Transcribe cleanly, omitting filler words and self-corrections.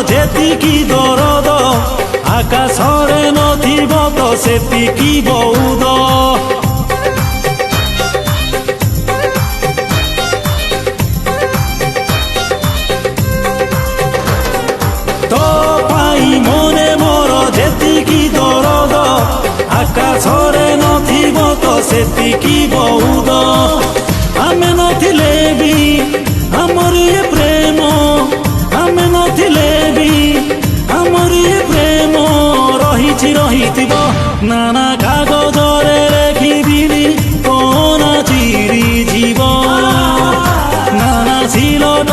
ଯେତିକି ଦରଦ ଆକାଶରେ ନଥିବ ତ ସେତିକି ବଉଦ। ତୋ ପାଇଁ ମନେ ମୋର ଯେତିକି ଦରଦ ଆକାଶରେ ନଥିବ ତ ସେତିକି ବଉଦ। ଆମେ ନଥିଲେ ବି ଆମର ଏ ପ୍ରେମ, ଆମେ ନଥିଲେ ବି ଆମର ଏ ପ୍ରେମ ରହିଛି ରହିଥିବ। ନାନା କାଗଜରେ ଲେଖିବିନି କଣ ଚିରି ଯିବ, ନାନା ସିଲଟ